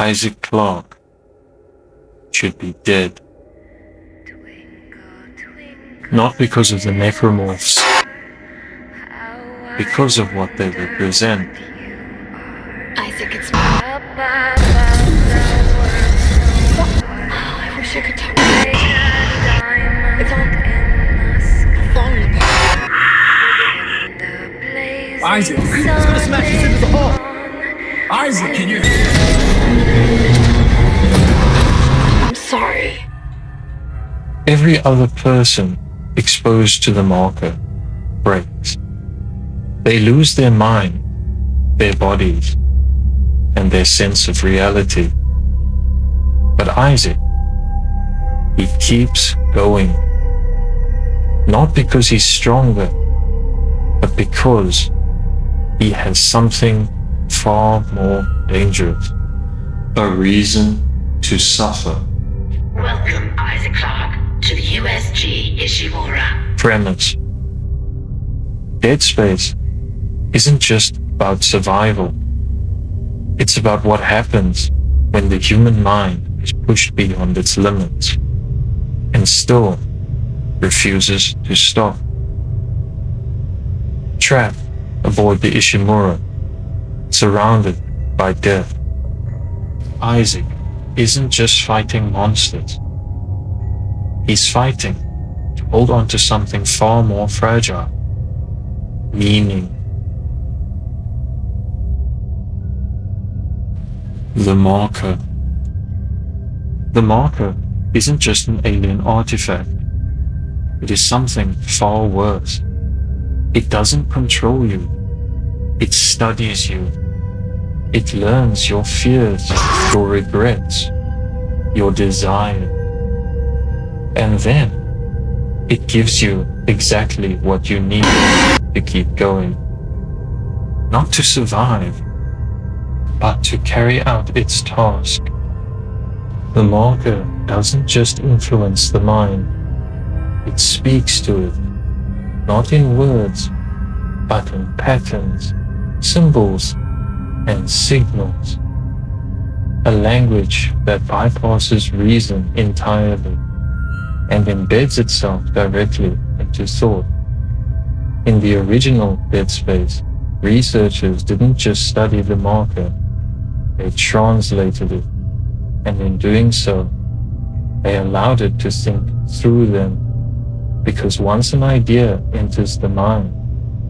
Isaac Clarke should be dead. Not because of the Necromorphs, because of what they represent. Isaac, it's... I wish I could talk to you. It's all falling apart. Isaac, it's gonna smash us into the hull. Isaac, can you hear? I'm sorry. Every other person exposed to the marker breaks. They lose their mind, their bodies, and their sense of reality. But Isaac, he keeps going. Not because he's stronger, but because he has something far more dangerous. A reason to suffer. Welcome, Isaac Clarke, to the USG Ishimura. Premise. Dead Space isn't just about survival. It's about what happens when the human mind is pushed beyond its limits and still refuses to stop. Trapped aboard the Ishimura, surrounded by death, Isaac isn't just fighting monsters. He's fighting to hold on to something far more fragile. Meaning. The marker. The marker isn't just an alien artifact. It is something far worse. It doesn't control you. It studies you. It learns your fears, your regrets, your desire. And then it gives you exactly what you need to keep going. Not to survive, but to carry out its task. The marker doesn't just influence the mind. It speaks to it, not in words, but in patterns, symbols, and signals. A language that bypasses reason entirely and embeds itself directly into thought. In the original Dead Space, researchers didn't just study the marker, they translated it, and in doing so, they allowed it to think through them. Because once an idea enters the mind,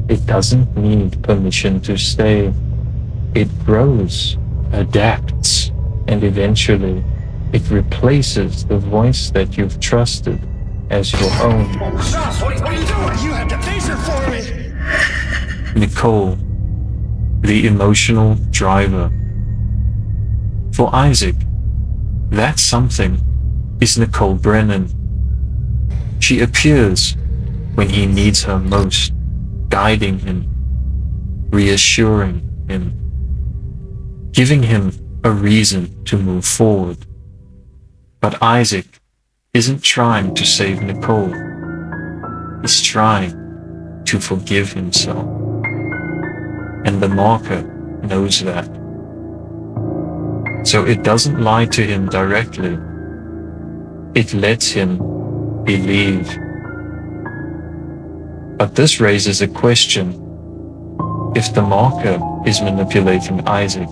it doesn't need permission to stay. It grows, adapts, and eventually it replaces the voice that you've trusted as your own. Stop! What are you doing? You have the phaser for me! Nicole, the emotional driver. For Isaac, that something is Nicole Brennan. She appears when he needs her most, guiding him, reassuring him, giving him a reason to move forward. But Isaac isn't trying to save Nicole. He's trying to forgive himself. And the marker knows that. So it doesn't lie to him directly. It lets him believe. But this raises a question. If the marker is manipulating Isaac,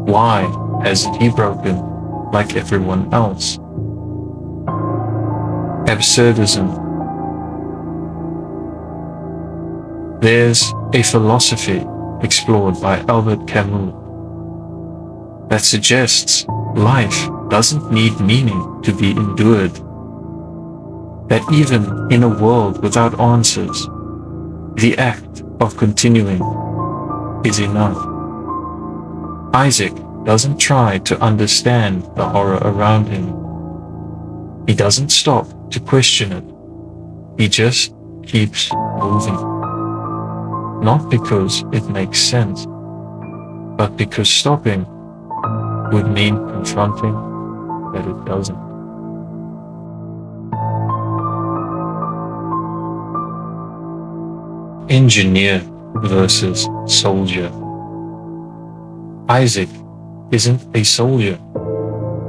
why hasn't he broken like everyone else? Absurdism. There's a philosophy explored by Albert Camus that suggests life doesn't need meaning to be endured. That even in a world without answers, the act of continuing is enough. Isaac doesn't try to understand the horror around him. He doesn't stop to question it. He just keeps moving. Not because it makes sense, but because stopping would mean confronting that it doesn't. Engineer versus soldier. Isaac isn't a soldier.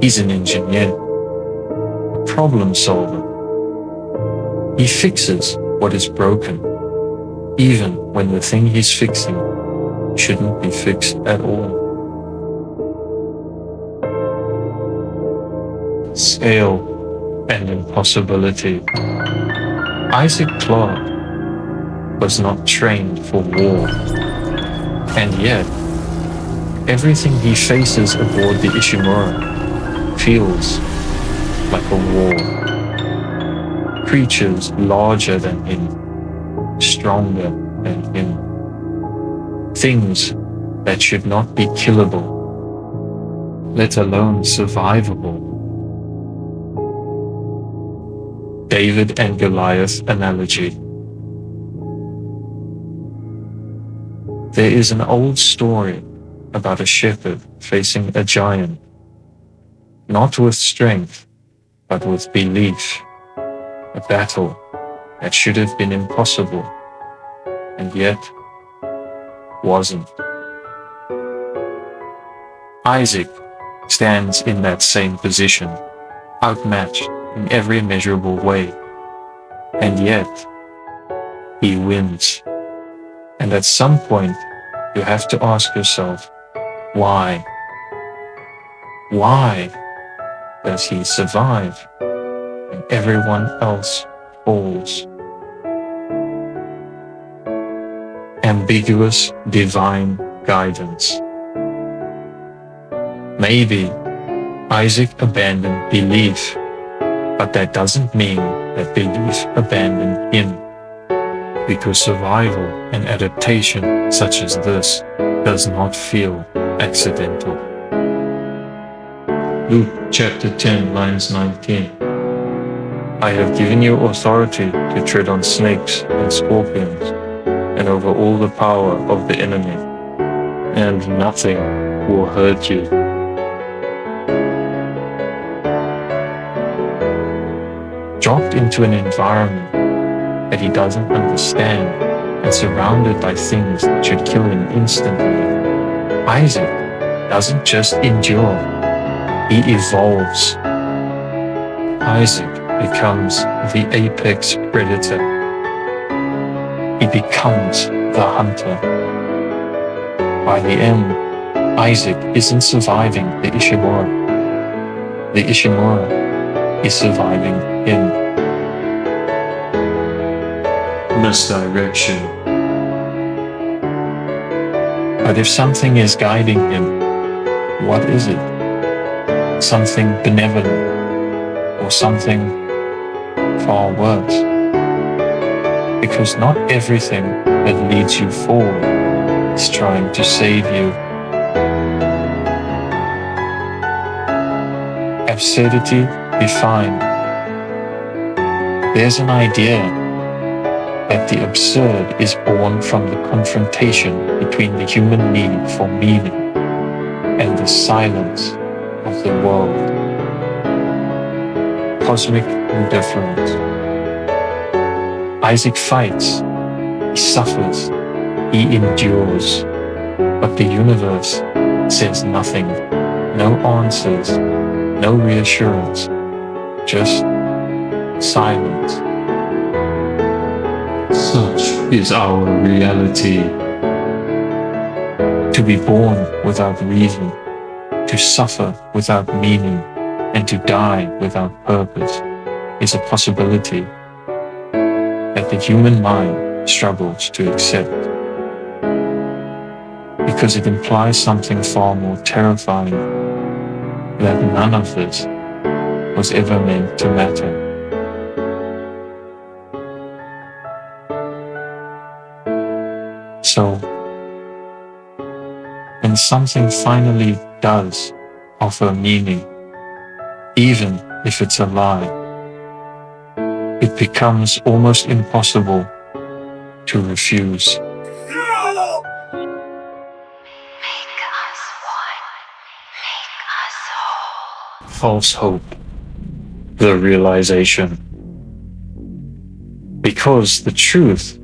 He's an engineer, a problem solver. He fixes what is broken, even when the thing he's fixing shouldn't be fixed at all. Scale and impossibility. Isaac Clarke was not trained for war, and yet everything he faces aboard the Ishimura feels like a war. Creatures larger than him, stronger than him. Things that should not be killable, let alone survivable. David and Goliath analogy. There is an old story about a shepherd facing a giant, not with strength, but with belief. A battle that should have been impossible, and yet wasn't. Isaac stands in that same position, outmatched in every measurable way, and yet he wins. And at some point, you have to ask yourself, why? Why does he survive when everyone else falls? Ambiguous divine guidance. Maybe Isaac abandoned belief, but that doesn't mean that belief abandoned him, because survival and adaptation such as this does not feel accidental. Luke chapter 10, lines 19. I have given you authority to tread on snakes and scorpions, and over all the power of the enemy, and nothing will hurt you. Dropped into an environment that he doesn't understand and surrounded by things that should kill him instantly, Isaac doesn't just endure, he evolves. Isaac becomes the apex predator. He becomes the hunter. By the end, Isaac isn't surviving the Ishimura. The Ishimura is surviving him. Misdirection. But if something is guiding him, what is it? Something benevolent or something far worse? Because not everything that leads you forward is trying to save you. Absurdity Defined. There's an idea that the absurd is born from the confrontation between the human need for meaning and the silence of the world. Cosmic indifference. Isaac fights, he suffers, he endures, but the universe says nothing, no answers, no reassurance, just silence. Such is our reality. To be born without reason, to suffer without meaning, and to die without purpose is a possibility that the human mind struggles to accept, because it implies something far more terrifying, that none of this was ever meant to matter. So, when something finally does offer meaning, even if it's a lie, it becomes almost impossible to refuse. Make us one. Make us whole. False hope. The realization. Because the truth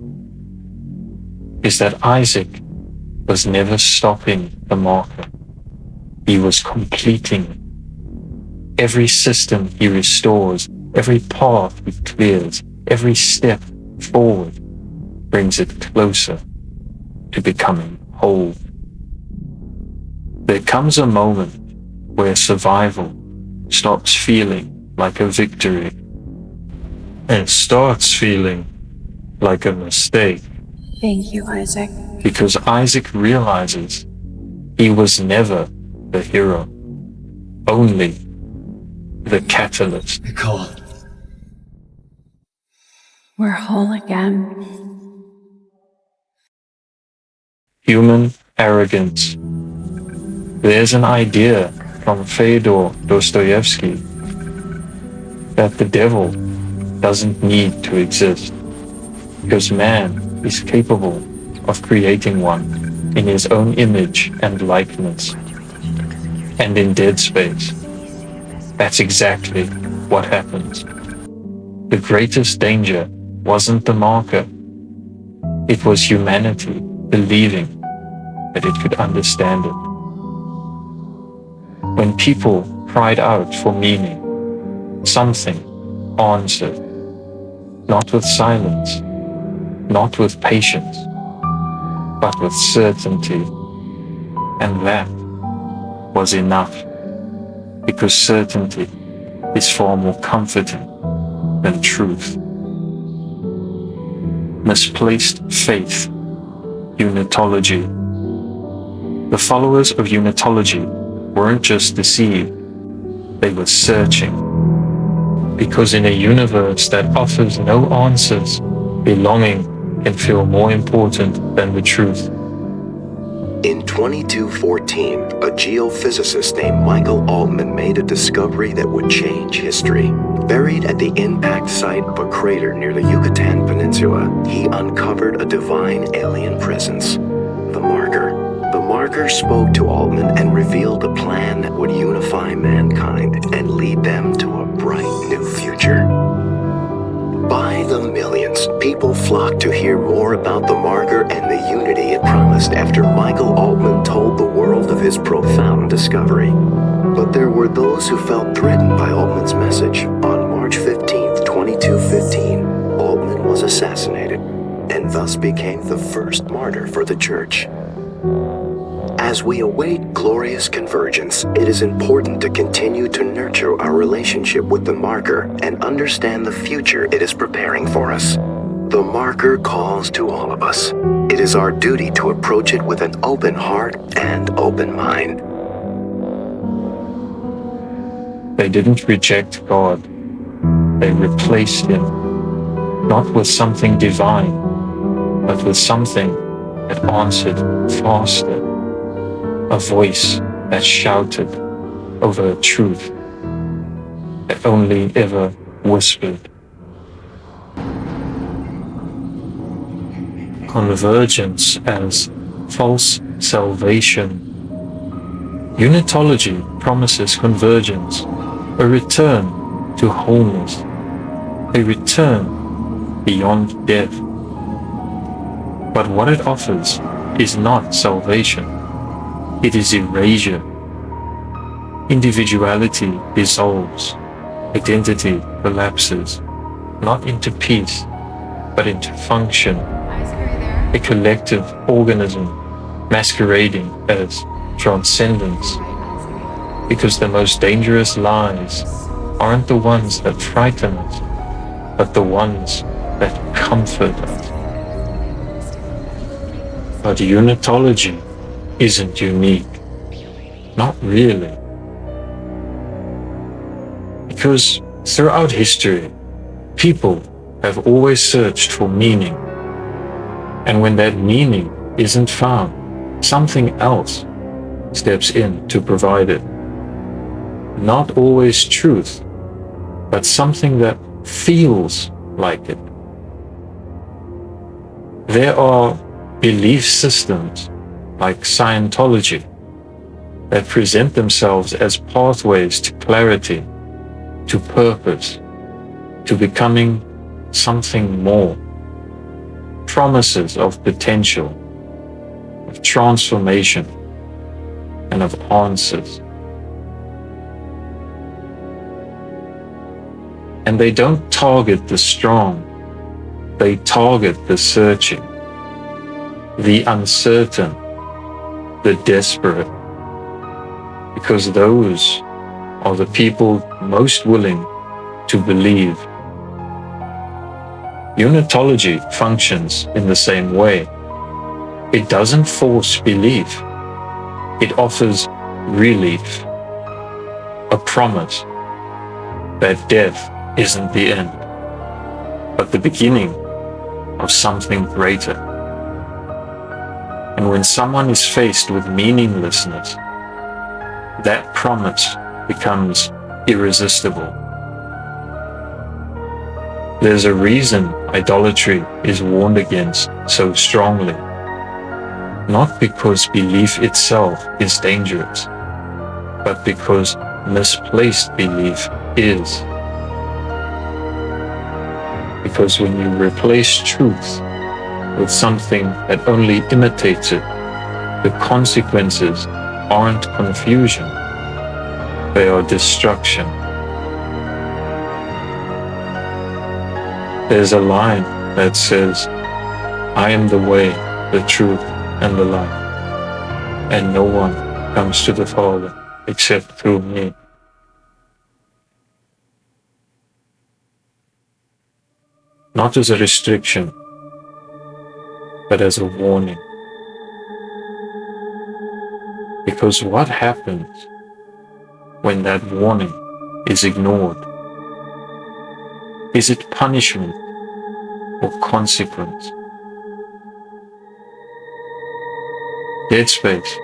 is that Isaac was never stopping the marker. he was completing it. Every system he restores, every path he clears, every step forward brings it closer to becoming whole. There comes a moment where survival stops feeling like a victory and starts feeling like a mistake. Thank you, Isaac. Because Isaac realizes he was never the hero, only the catalyst. Nicole. We're whole again. Human arrogance. There's an idea from Fyodor Dostoevsky that the devil doesn't need to exist because man is capable of creating one in his own image and likeness. And in Dead Space, that's exactly what happens. The greatest danger wasn't the marker. It was humanity believing that it could understand it. When people cried out for meaning, something answered, not with silence, not with patience, but with certainty. And that was enough, because certainty is far more comforting than truth. Misplaced faith, Unitology. The followers of Unitology weren't just deceived, they were searching. Because in a universe that offers no answers, belonging can feel more important than the truth. In 2214, a geophysicist named Michael Altman made a discovery that would change history. Buried at the impact site of a crater near the Yucatan Peninsula, he uncovered a divine alien presence, the Marker. The Marker spoke to Altman and revealed a plan that would unify mankind and lead them to a bright new future. By the millions, people flocked to hear more about the Marker and the unity it promised after Michael Altman told the world of his profound discovery. But there were those who felt threatened by Altman's message. On March 15, 2215, Altman was assassinated and thus became the first martyr for the Church. As we await glorious convergence, it is important to continue to nurture our relationship with the Marker and understand the future it is preparing for us. The Marker calls to all of us. It is our duty to approach it with an open heart and open mind. They didn't reject God, they replaced him, not with something divine, but with something that answered faster. A voice that shouted over a truth that only ever whispered. Convergence as false salvation. Unitology promises convergence, a return to wholeness, a return beyond death. But what it offers is not salvation. It is erasure. Individuality dissolves. Identity collapses, not into peace, but into function. A collective organism masquerading as transcendence. Because the most dangerous lies aren't the ones that frighten us, but the ones that comfort us. But Unitology isn't unique. Not really. Because throughout history, people have always searched for meaning. And when that meaning isn't found, something else steps in to provide it. Not always truth, but something that feels like it. There are belief systems like Scientology that present themselves as pathways to clarity, to purpose, to becoming something more. Promises of potential, of transformation. and of answers. And they don't target the strong, they target the searching, the uncertain, the desperate, because those are the people most willing to believe. Unitology functions in the same way. It doesn't force belief. It offers relief, a promise that death isn't the end, but the beginning of something greater. And when someone is faced with meaninglessness, that promise becomes irresistible. There's a reason idolatry is warned against so strongly. Not because belief itself is dangerous, but because misplaced belief is. Because when you replace truth with something that only imitates it, the consequences aren't confusion, they are destruction. There's a line that says, I am the way, the truth, and the life, and no one comes to the Father except through me. Not as a restriction, but as a warning. Because what happens when that warning is ignored? Is it punishment or consequence? Dead Space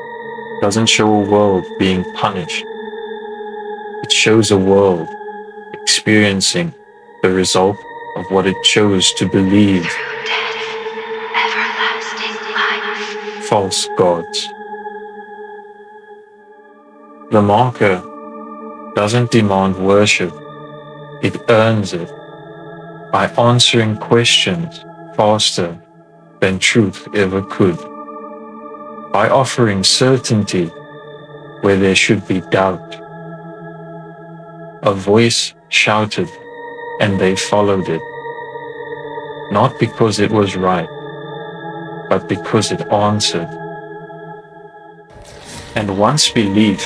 doesn't show a world being punished. It shows a world experiencing the result of what it chose to believe. Through death, everlasting life. False gods. The marker doesn't demand worship, it earns it by answering questions faster than truth ever could, by offering certainty where there should be doubt. A voice shouted and they followed it, not because it was right, but because it answered. And once belief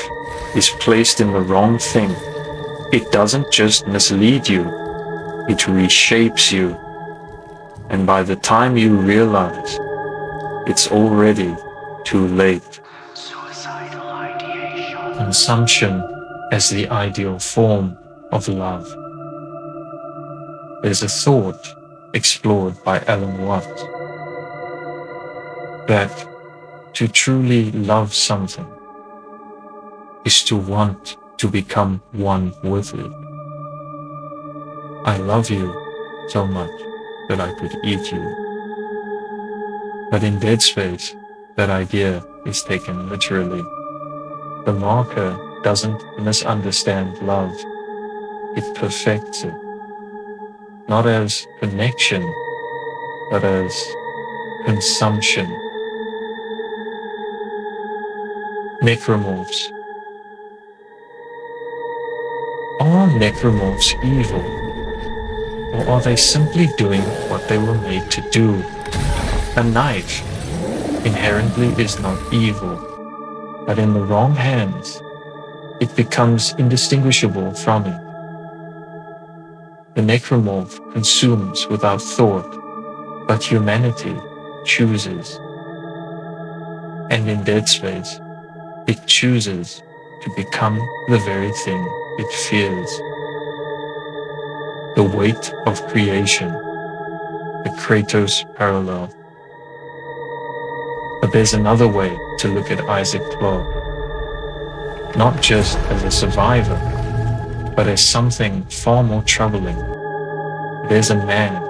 is placed in the wrong thing, it doesn't just mislead you, it reshapes you. And by the time you realize, it's already too late. Suicidal ideation. Consumption as the ideal form of love. There's a thought explored by Alan Watts that to truly love something is to want to become one with it. I love you so much that I could eat you. But in Dead Space, that idea is taken literally. The marker doesn't misunderstand love, it perfects it. Not as connection, but as consumption. Necromorphs. Are necromorphs evil? Or are they simply doing what they were made to do? A knife inherently is not evil, but in the wrong hands, it becomes indistinguishable from it. The necromorph consumes without thought, but humanity chooses. And in Dead Space, it chooses to become the very thing it fears. The weight of creation, the Kratos parallel. But there's another way to look at Isaac Clarke, not just as a survivor, but as something far more troubling. There's a man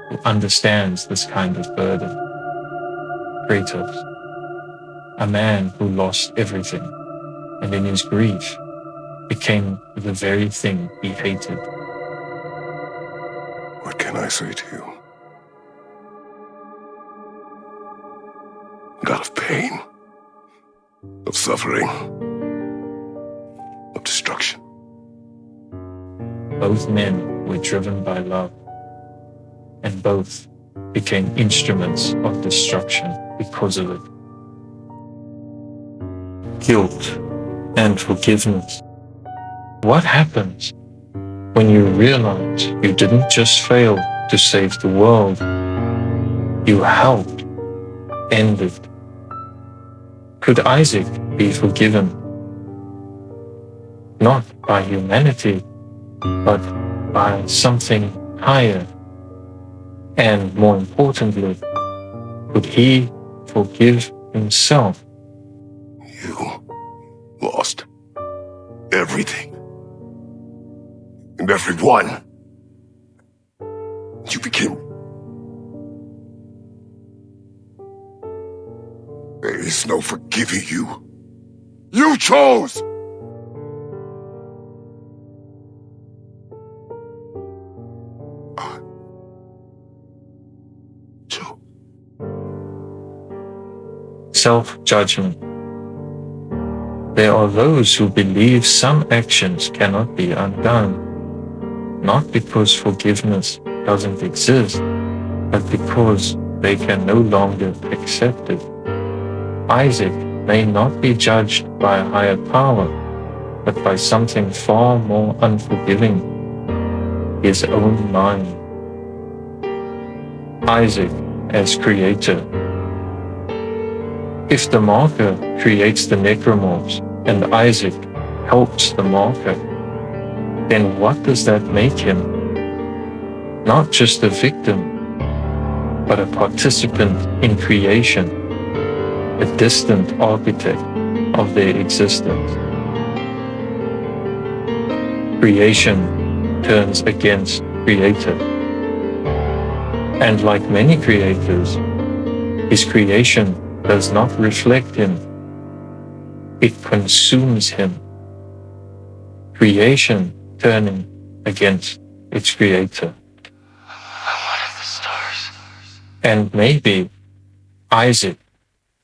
who understands this kind of burden. Kratos, a man who lost everything, and in his grief became the very thing he hated. What can I say to you? God of pain. of suffering, of destruction. Both men were driven by love, and both became instruments of destruction because of it. Guilt and forgiveness. What happens when you realize you didn't just fail to save the world, you helped end it? Could Isaac be forgiven? Not by humanity, but by something higher. And more importantly, could he forgive himself? You lost everything. And everyone. You became... There is no forgiving you. You chose! Self-judgment. There are those who believe some actions cannot be undone, not because forgiveness doesn't exist, but because they can no longer accept it. Isaac may not be judged by a higher power, but by something far more unforgiving, his own mind. Isaac as creator. If the marker creates the Necromorphs and Isaac helps the marker, then what does that make him? Not just a victim, but a participant in creation, a distant architect of their existence. Creation turns against creator. And like many creators, his creation does not reflect him. It consumes him. Creation turning against its creator. What are the stars? And maybe Isaac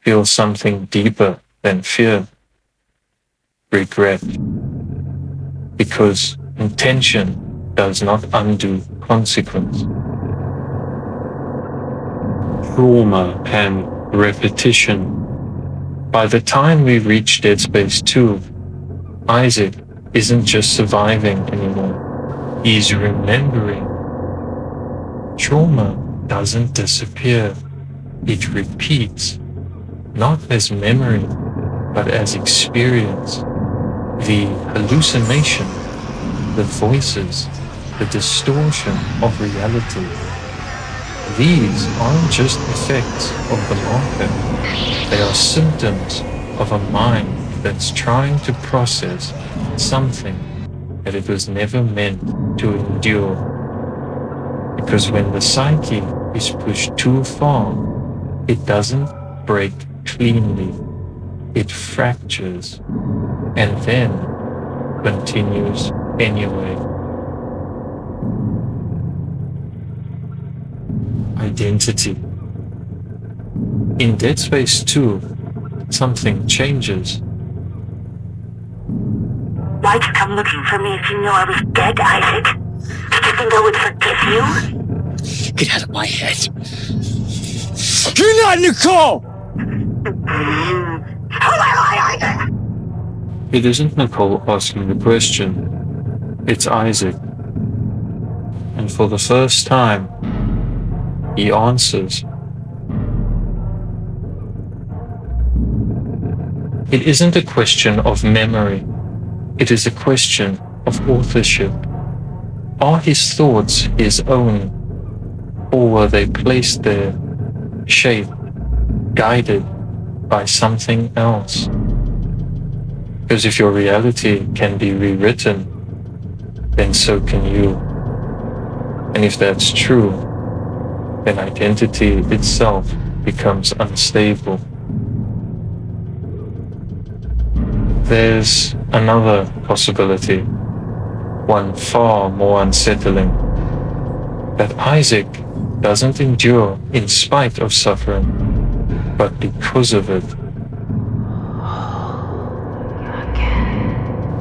feels something deeper than fear, regret, because intention does not undo consequence. Trauma and repetition. By the time we reach Dead Space 2, Isaac isn't just surviving anymore. He's remembering. Trauma doesn't disappear. It repeats, not as memory, but as experience. The hallucination, the voices, the distortion of reality. These aren't just effects of the marker. They are symptoms of a mind that's trying to process something that it was never meant to endure. Because when the psyche is pushed too far, it doesn't break cleanly. It fractures and then continues anyway. Identity. In Dead Space 2, something changes. Why'd you come looking for me if you knew I was dead, Isaac? Did you think I would forgive you? Get out of my head. You're not Nicole! Who am I, Isaac? It isn't Nicole asking the question, it's Isaac. And for the first time, he answers. It isn't a question of memory. It is a question of authorship. Are his thoughts his own, or were they placed there, shaped, guided by something else? Because if your reality can be rewritten, then so can you. And if that's true, then identity itself becomes unstable. There's another possibility, one far more unsettling, that Isaac doesn't endure in spite of suffering, but because of it.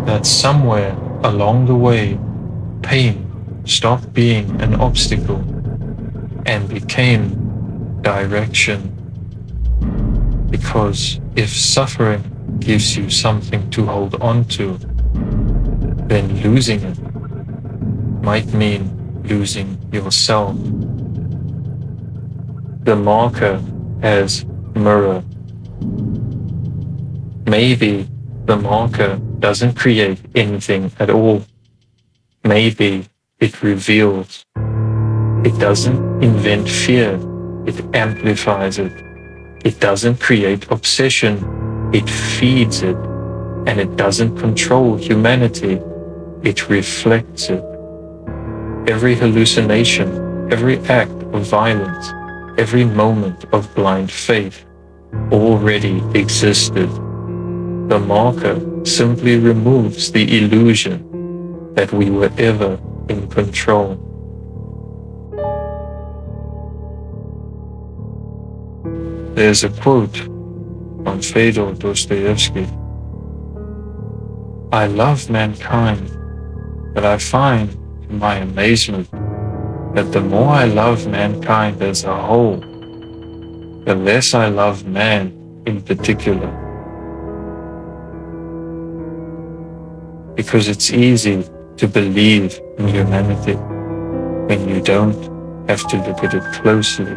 that somewhere along the way, pain stopped being an obstacle and became direction. Because if suffering gives you something to hold on to, then losing it might mean losing yourself. The marker has mirror. Maybe the marker doesn't create anything at all. Maybe it reveals. It doesn't invent fear, it amplifies it. It doesn't create obsession, it feeds it. And it doesn't control humanity, it reflects it. Every hallucination, every act of violence, every moment of blind faith already existed. The marker simply removes the illusion that we were ever in control. There's a quote from Fyodor Dostoevsky. I love mankind, but I find, to my amazement, that the more I love mankind as a whole, the less I love man in particular. Because it's easy to believe in humanity when you don't have to look at it closely.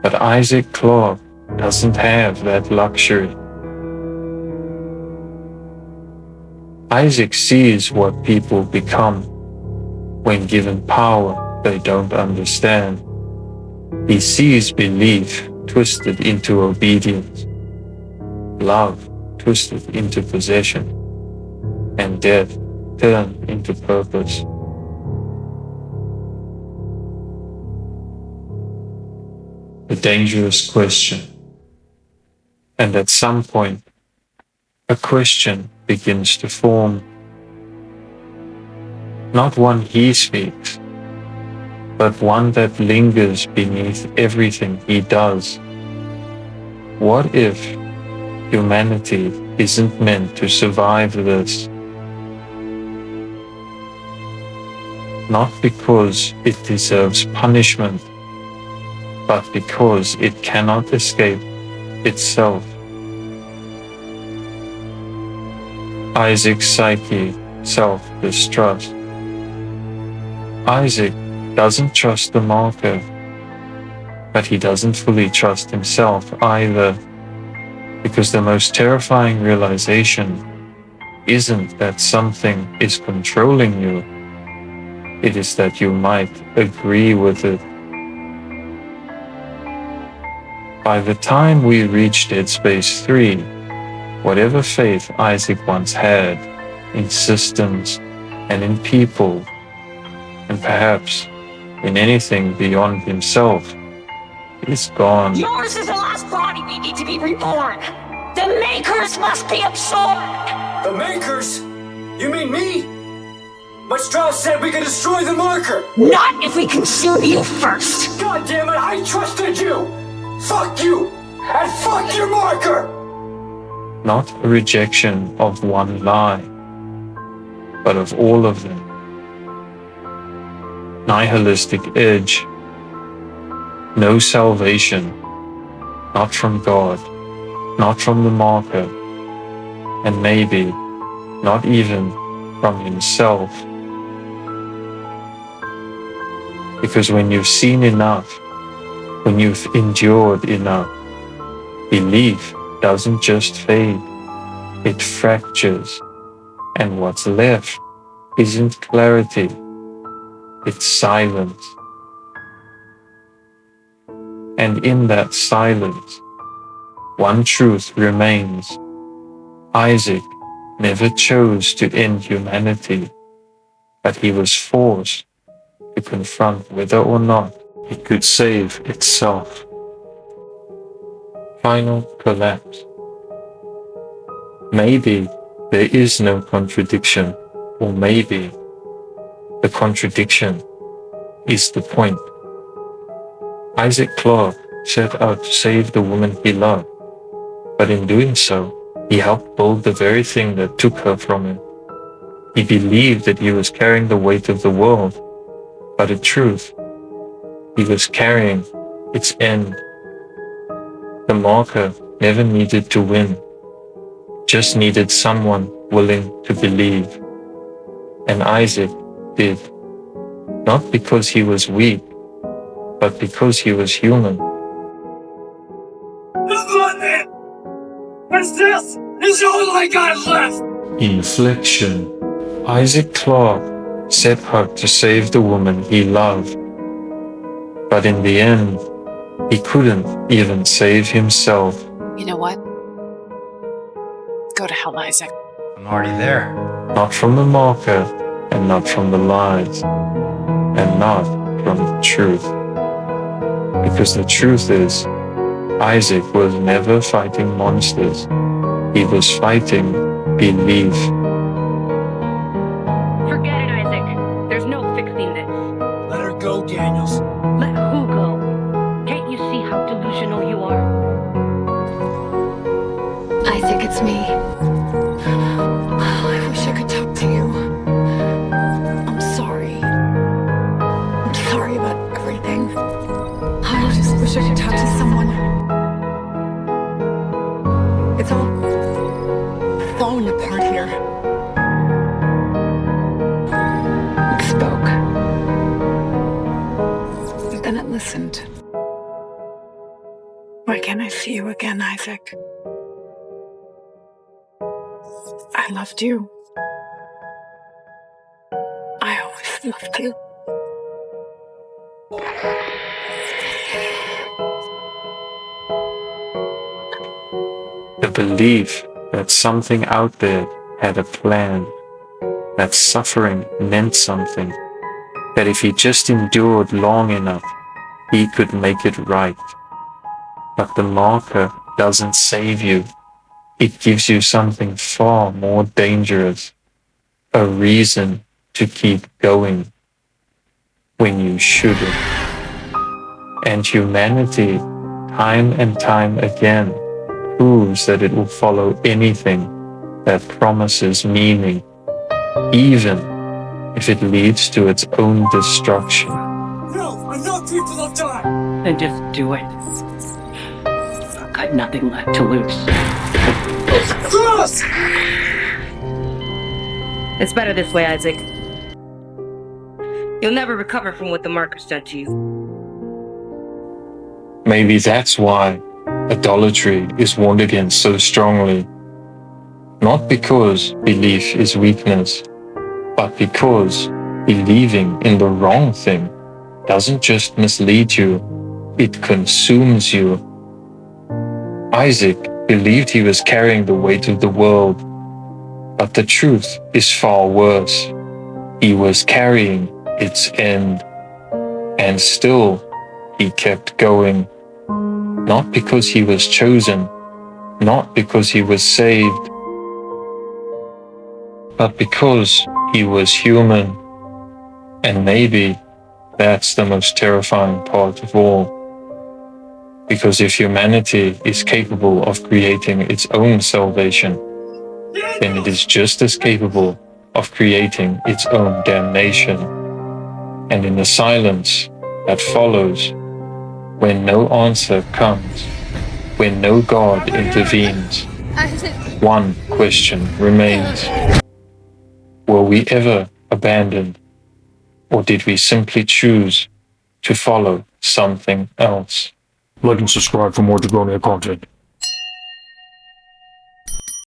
But Isaac Clarke doesn't have that luxury. Isaac sees what people become when given power they don't understand. He sees belief twisted into obedience, love twisted into possession, and death turned into purpose. A dangerous question. And at some point, a question begins to form. Not one he speaks, but one that lingers beneath everything he does. What if humanity isn't meant to survive this? Not because it deserves punishment, but because it cannot escape itself. Isaac's psyche, self-distrust. Isaac doesn't trust the marker, but he doesn't fully trust himself either, because the most terrifying realization isn't that something is controlling you, it is that you might agree with it. By the time we reach Dead Space 3, whatever faith Isaac once had in systems and in people, and perhaps in anything beyond himself, is gone. Yours is the last body we need to be reborn. The Makers must be absorbed. The Makers? You mean me? But Strauss said we could destroy the marker. Not if we consume you first. God damn it, I trusted you! Fuck you! And fuck your marker! Not a rejection of one lie, but of all of them. Nihilistic Edge. No salvation, not from God, not from the marker, and maybe not even from himself. Because when you've seen enough, when you've endured enough, belief doesn't just fade, it fractures, and what's left isn't clarity, it's silence. And in that silence, one truth remains. Isaac never chose to end humanity, but he was forced to confront whether or not it could save itself. Final collapse. Maybe there is no contradiction, or maybe the contradiction is the point. Isaac Clarke set out to save the woman he loved, but in doing so, he helped build the very thing that took her from him. He believed that he was carrying the weight of the world, but in truth, he was carrying its end. The marker never needed to win, just needed someone willing to believe. And Isaac did, not because he was weak, but because he was human. Come on, man! What's this? This is all I got left! Inflection. Isaac Clarke set out to save the woman he loved, but in the end, he couldn't even save himself. You know what? Go to hell, Isaac. I'm already there. Not from the marker, and not from the lies, and not from the truth. Because the truth is, Isaac was never fighting monsters. He was fighting belief. Forget it, Isaac. There's no fixing this. Let her go, Daniels. Let who go? Can't you see how delusional you are? Isaac, it's me. Oh, I wish I could talk to you. I'm sorry. I'm sorry about everything. I just wish I could talk to someone. It's all falling apart here. It spoke. But then it listened. Why can't I see you again, Isaac? I loved you. I always loved you. The belief that something out there had a plan, that suffering meant something, that if he just endured long enough, he could make it right. But the marker doesn't save you. It gives you something far more dangerous, a reason to keep going when you shouldn't. And humanity, time and time again, proves that it will follow anything that promises meaning, even if it leads to its own destruction. No, enough people have died! Then just do it. I've got nothing left to lose. Cross! It's better this way, Isaac. You'll never recover from what the marker's done to you. Maybe that's why idolatry is warned against so strongly. Not because belief is weakness, but because believing in the wrong thing doesn't just mislead you, it consumes you. Isaac believed he was carrying the weight of the world, but the truth is far worse. He was carrying its end, and still he kept going. Not because he was chosen, not because he was saved, but because he was human. And maybe that's the most terrifying part of all. Because if humanity is capable of creating its own salvation, then it is just as capable of creating its own damnation. And in the silence that follows, when no answer comes, when no God intervenes, one question remains. Were we ever abandoned, or did we simply choose to follow something else? Like and subscribe for more Jabroni content.